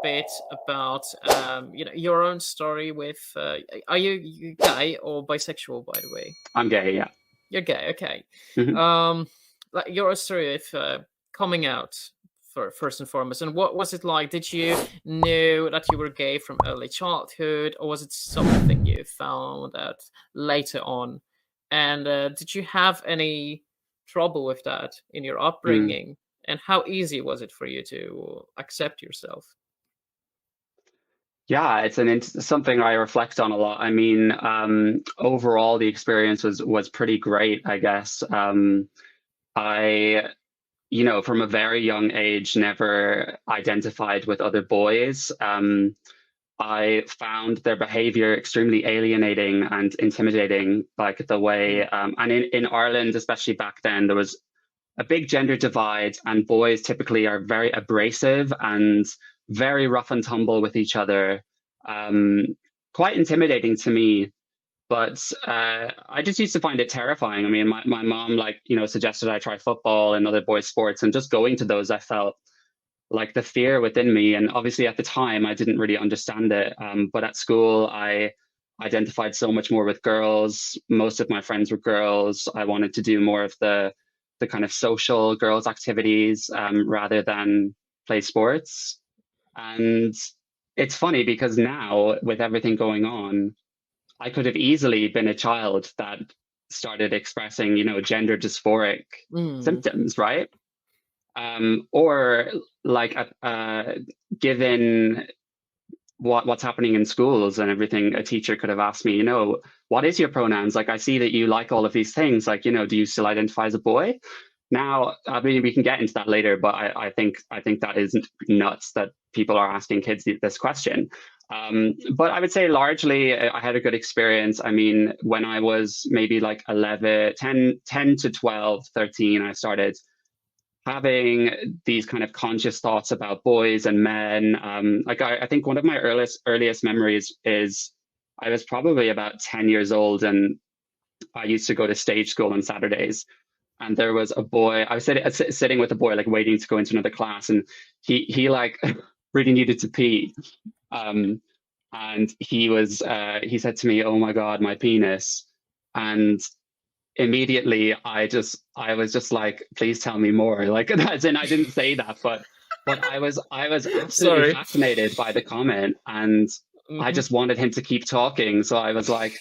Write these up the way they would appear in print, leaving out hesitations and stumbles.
bit about your own story with? Are you gay or bisexual, by the way? I'm gay, yeah. You're gay, okay. Hmm. Like your story of coming out for first and foremost, and what was it like? Did you know that you were gay from early childhood, or was it something you found out later on? And did you have any trouble with that in your Mm. upbringing? And how easy was it for you to accept yourself? Yeah, something I reflect on a lot. I mean, overall, the experience was pretty great, I guess. I, from a very young age, never identified with other boys. I found their behavior extremely alienating and intimidating, like the way, and in Ireland, especially back then, there was a big gender divide, and boys typically are very abrasive and very rough and tumble with each other. Um, Quite intimidating to me, but I just used to find it terrifying. I mean, my mom, like, suggested I try football and other boys' sports, and just going to those, I felt like the fear within me. And obviously at the time, I didn't really understand it. But at school, I identified so much more with girls. Most of my friends were girls. I wanted to do more of the kind of social girls activities rather than play sports. And it's funny because now, with everything going on, I could have easily been a child that started expressing, gender dysphoric Mm. symptoms, right? Or like given what's happening in schools and everything, a teacher could have asked me, what is your pronouns? Like, I see that you like all of these things. Like, do you still identify as a boy? Now, I mean, we can get into that later, but I think that is nuts that people are asking kids this question. But I would say largely I had a good experience. I mean, when I was maybe like 11, 10 to 12, 13, I started having these kind of conscious thoughts about boys and men. Like I think one of my earliest memories is I was probably about 10 years old, and I used to go to stage school on Saturdays. And there was a boy, I was sitting with a boy, like waiting to go into another class, and he like really needed to pee. Um, and he said to me, "Oh my God, my penis." And immediately I was just like, please tell me more. Like, as in, I didn't say that, but I was absolutely Sorry. fascinated by the comment, and I Hmm. just wanted him to keep talking. So I was like,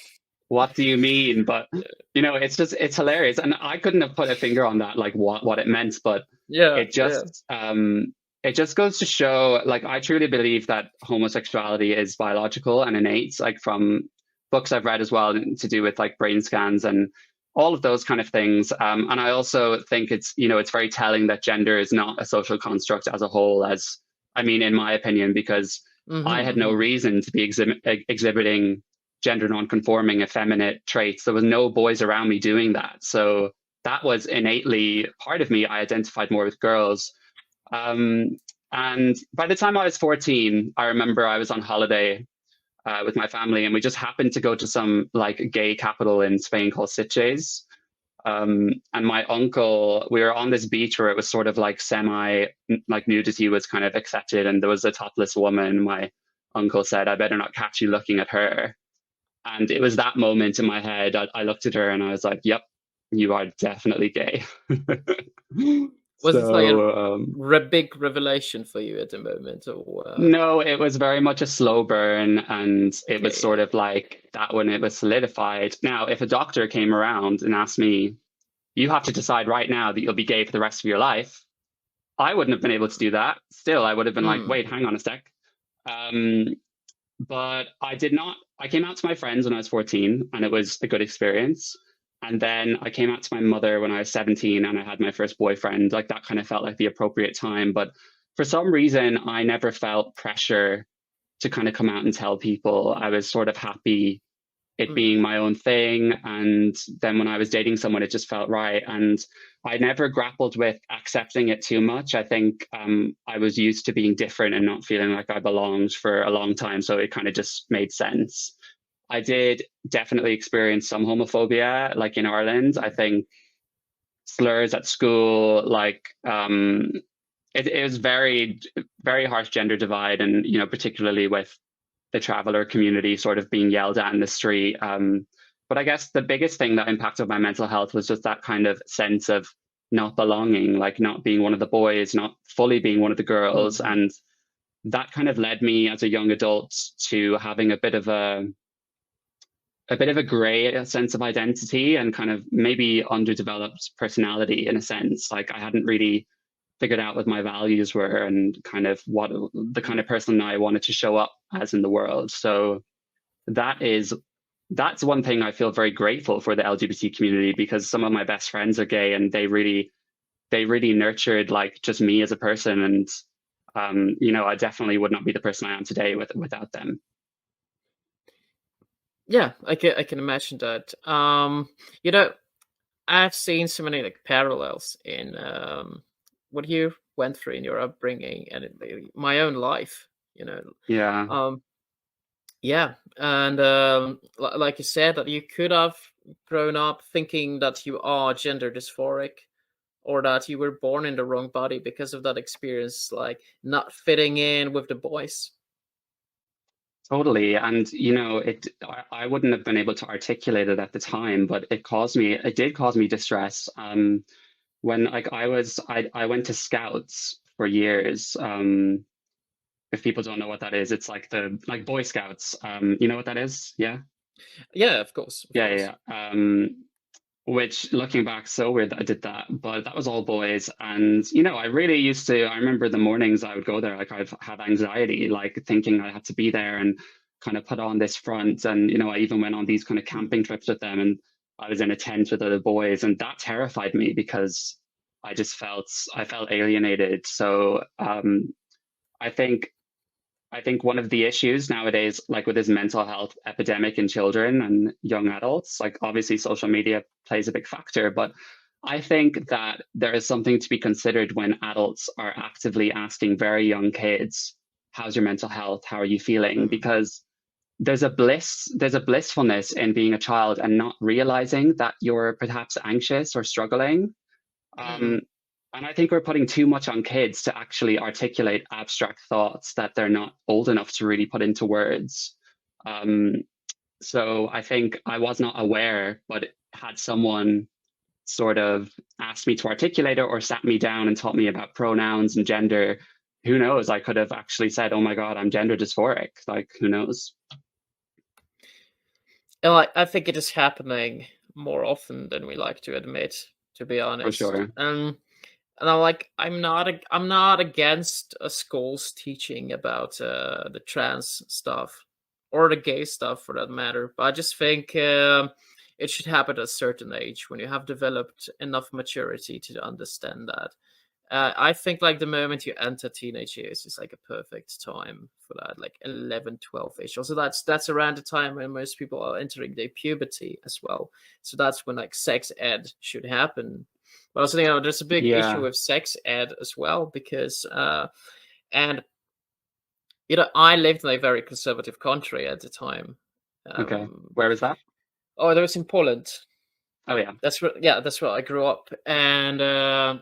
what do you mean? But it's hilarious. And I couldn't have put a finger on that, like what it meant, but Yeah, it yeah. just goes to show, like, I truly believe that homosexuality is biological and innate, like from books I've read as well, to do with like brain scans and all of those kind of things. And I also think it's very telling that gender is not a social construct as a whole, as I mean, in my opinion, because I had no Hmm. reason to be exhibiting gender non-conforming, effeminate traits. There was no boys around me doing that. So that was innately part of me. I identified more with girls. Um, and by the time I was 14, I remember I was on holiday with my family, and we just happened to go to some like gay capital in Spain called Sitges. And my uncle, we were on this beach where it was sort of like like nudity was kind of accepted, and there was a topless woman. My uncle said, "I better not catch you looking at her." And it was that moment in my head. I looked at her and I was like, "Yep, you are definitely gay." Was it like a So big revelation for you at the moment, or no, it was very much a slow burn, and it was okay? sort of like that when it was solidified. Now, if a doctor came around and asked me, "You have to decide right now that you'll be gay for the rest of your life," I wouldn't have been able to do that. Still, I would have been like, Mm. "Wait, hang on a sec." Um, but I did not. I came out to my friends when I was 14, and it was a good experience. And then I came out to my mother when I was 17, and I had my first boyfriend. Like, that kind of felt like the appropriate time. But for some reason, I never felt pressure to kind of come out and tell people. I was sort of happy it Mm. being my own thing. And then when I was dating someone, it just felt right. And I never grappled with accepting it too much. I think I was used to being different and not feeling like I belonged for a long time. So it kind of just made sense. I did definitely experience some homophobia, like in Ireland. I think slurs at school, like it was very harsh gender divide, and particularly with the traveler community sort of being yelled at in the street. But I guess the biggest thing that impacted my mental health was just that kind of sense of not belonging, like not being one of the boys, not fully being one of the girls. Mhm. And that kind of led me as a young adult to having a bit of a gray sense of identity and kind of maybe underdeveloped personality in a sense. Like I hadn't really figured out what my values were and kind of what the kind of person I wanted to show up as in the world. So that's one thing I feel very grateful for the LGBT community, because some of my best friends are gay and they really nurtured like just me as a person. And I definitely would not be the person I am today without them. Yeah, I can imagine that. You know, I've seen so many like parallels in what you went through in your upbringing and in my own life. You know, Yeah. um, yeah, and like you said, that you could have grown up thinking that you are gender dysphoric, or that you were born in the wrong body because of that experience, like not fitting in with the boys. Totally. And I wouldn't have been able to articulate it at the time, but it did cause me distress. When like I went to scouts for years. If people don't know what that is, it's like the like Boy Scouts. You know what that is? Yeah. Yeah, of course, of Yeah, course. yeah, yeah. Which looking back, so weird that I did that, but that was all boys. And I remember the mornings I would go there, like I'd have anxiety, like thinking I had to be there and kind of put on this front. And I even went on these kind of camping trips with them, and I was in a tent with other boys, and that terrified me because I felt alienated. So I think I think one of the issues nowadays, like with this mental health epidemic in children and young adults, like obviously social media plays a big factor, but I think that there is something to be considered when adults are actively asking very young kids, how's your mental health? How are you feeling? Mhm. Because there's a blissfulness in being a child and not realizing that you're perhaps anxious or struggling. Mhm. Um, and I think we're putting too much on kids to actually articulate abstract thoughts that they're not old enough to really put into words. Um, so I think I was not aware, but had someone sort of asked me to articulate it or sat me down and taught me about pronouns and gender, who knows? I could have actually said, "Oh my God, I'm gender dysphoric." Like, who knows? And like, I think it is happening more often than we like to admit, to be For honest. sure. And I'm not against schools teaching about the trans stuff or the gay stuff for that matter. But I just think it should happen at a certain age when you have developed enough maturity to understand that. I think like the moment you enter teenage years is like a perfect time for that, like 11, 12 age. Also, that's around the time when most people are entering their puberty as well. So that's when like sex ed should happen. But also, there's a big issue Yeah. with sex ed as well because, and I lived in a very conservative country at the time. Okay. Um, Where was that? oh, that was in Poland. Oh, yeah. That's where I grew up, and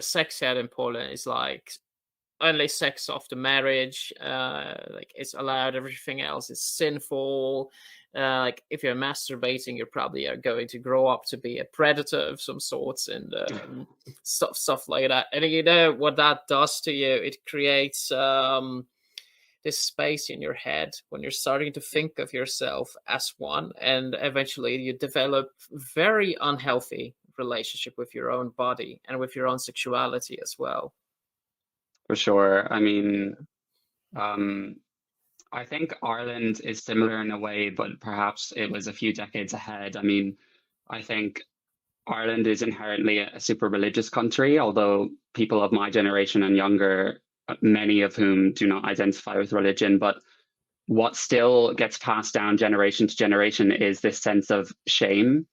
sex ed in Poland is like only sex after marriage. Like it's allowed. Everything else is sinful. Like if you're masturbating, you're probably going to grow up to be a predator of some sorts, and stuff like that. And you know what that does to you? It creates this space in your head when you're starting to think of yourself as one, and eventually you develop very unhealthy relationship with your own body and with your own sexuality as well. For sure. I Yeah. mean, um, I think Ireland is similar in a way, but perhaps it was a few decades ahead. I mean, I think Ireland is inherently a super religious country, although people of my generation and younger, many of whom do not identify with religion. But what still gets passed down generation to generation is this sense of shame,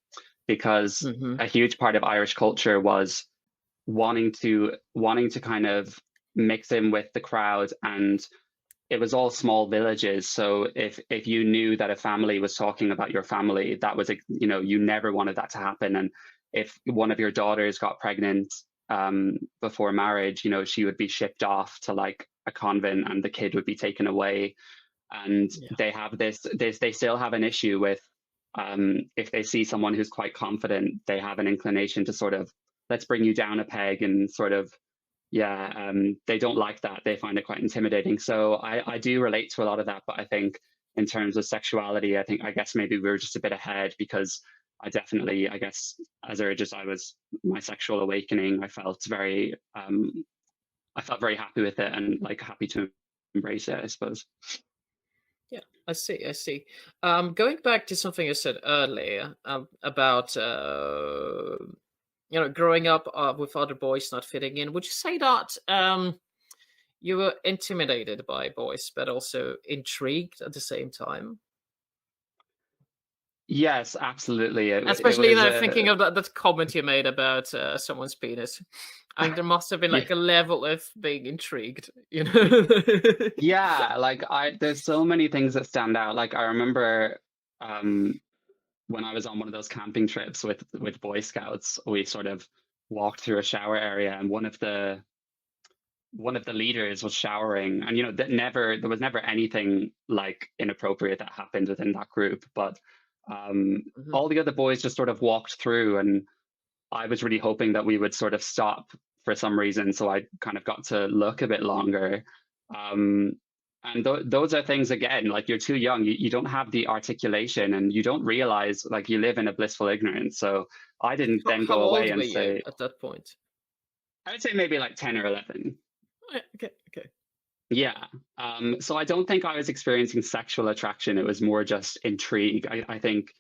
because Hmm. a huge part of Irish culture was wanting to kind of mix in with the crowd, and it was all small villages. So if you knew that a family was talking about your family, that was you never wanted that to happen. And if one of your daughters got pregnant, before marriage, you know, she would be shipped off to like a convent and the kid would be taken away. And Yeah. they have they still have an issue with, if they see someone who's quite confident, they have an inclination to sort of, let's bring you down a peg and sort of, they don't like that. They find it quite intimidating. So I do relate to a lot of that. But I think in terms of sexuality, I guess maybe we were just a bit ahead, because I definitely, I guess, as early as I was, my sexual awakening, I felt very happy with it and like happy to embrace it, I suppose. Yeah, I see. I see. Going back to something you said earlier about growing up with other boys not fitting in. Would you say that you were intimidated by boys, but also intrigued at the same time? Yes, absolutely. It Especially, was thinking of that comment you made about someone's penis. I think there must have been yeah, like a level of being intrigued, you know? yeah. Like there's so many things that stand out. Like I remember, when I was on one of those camping trips with Boy Scouts, we sort of walked through a shower area, and one of the leaders was showering, and you know, there was never anything like inappropriate that happened within that group, but Mhm. all the other boys just sort of walked through, and I was really hoping that we would sort of stop for some reason, so I kind of got to look a bit longer. Um, and those are things, again, like you're too young, you don't have the articulation, and you don't realize, like, you live in a blissful ignorance. So I didn't then How go away old were and you say, at that point? I would say maybe like 10 or 11. Oh, yeah, okay, okay. Yeah. So I don't think I was experiencing sexual attraction. It was more just intrigue. I think,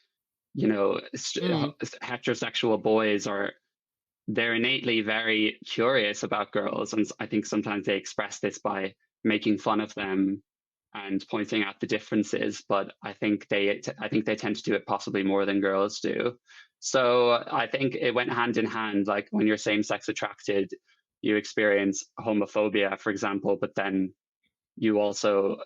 you know, Mm. heterosexual boys they're innately very curious about girls, and I think sometimes they express this by making fun of them and pointing out the differences. But I think they tend to do it possibly more than girls do. So I think it went hand in hand. Like when you're same sex attracted, you experience homophobia, for example, but then you also,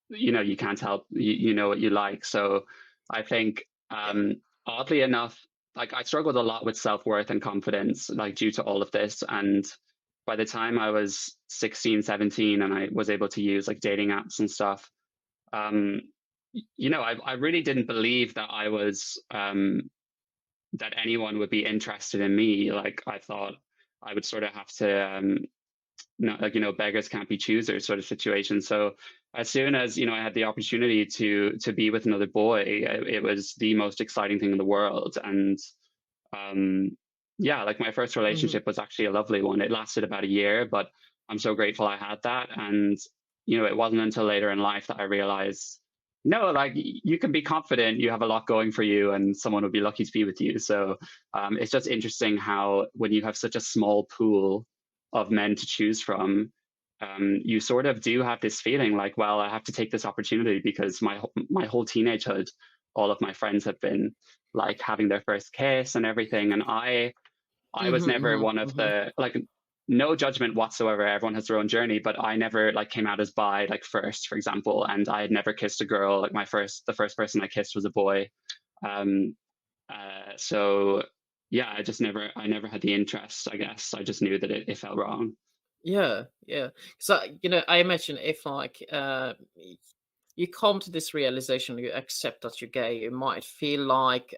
you know, you can't help, you know what you like. So I think, Yeah. oddly enough, like I struggled a lot with self-worth and confidence, like due to all of this. And by the time I was 16, 17, and I was able to use like dating apps and stuff, um, you know, I really didn't believe that that anyone would be interested in me. Like I thought I would sort of have to, not like, you know, beggars can't be choosers sort of situation. So as soon as, you know, I had the opportunity to be with another boy, it was the most exciting thing in the world. And yeah, like my first Hmm. relationship was actually a lovely one. It lasted about a year, but I'm so grateful I had that. And you know, it wasn't until later in life that I realized, no, like you can be confident, you have a lot going for you, and someone would be lucky to be with you. So it's just interesting how when you have such a small pool of men to choose from, you sort of do have this feeling like, well, I have to take this opportunity, because my whole teenagehood, all of my friends have been like having their first kiss and everything, and I was Hmm. never Hmm. one of Hmm. the, like, no judgment whatsoever, everyone has their own journey, but I never like came out as bi, like first, for example, and I had never kissed a girl. Like the first person I kissed was a boy. um so yeah, I never had the interest, I guess. I just knew that it felt wrong. Yeah, yeah. So, I imagine if like you come to this realization, you accept that you're gay, you might feel like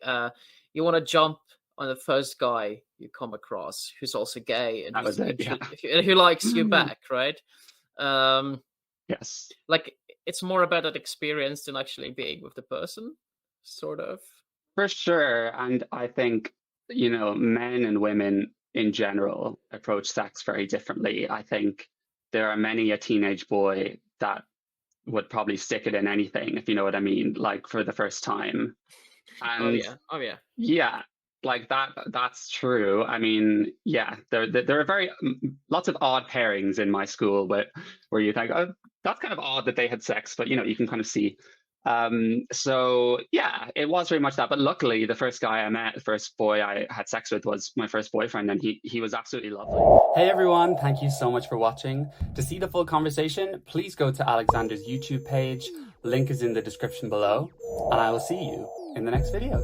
you want to jump on the first guy you come across who's also gay and That was it, yeah. who likes you back, right? Um, Yes, like it's more about that experience than actually being with the person, sort of. for sure. And I think, you know, men and women in general approach sex very differently. I think there are many a teenage boy that would probably stick it in anything, if you know what I mean, like for the first time. Oh And yeah, oh yeah. yeah, like that's true. I mean, yeah, there are lots of odd pairings in my school, but where you think, oh, that's kind of odd that they had sex, but you know, you can kind of see. So yeah, it was very much that. But luckily, the first guy I met, the first boy I had sex with, was my first boyfriend, and he was absolutely lovely. Hey everyone, thank you so much for watching. To see the full conversation, please go to Alexander's YouTube page. Link is in the description below, and I will see you in the next video.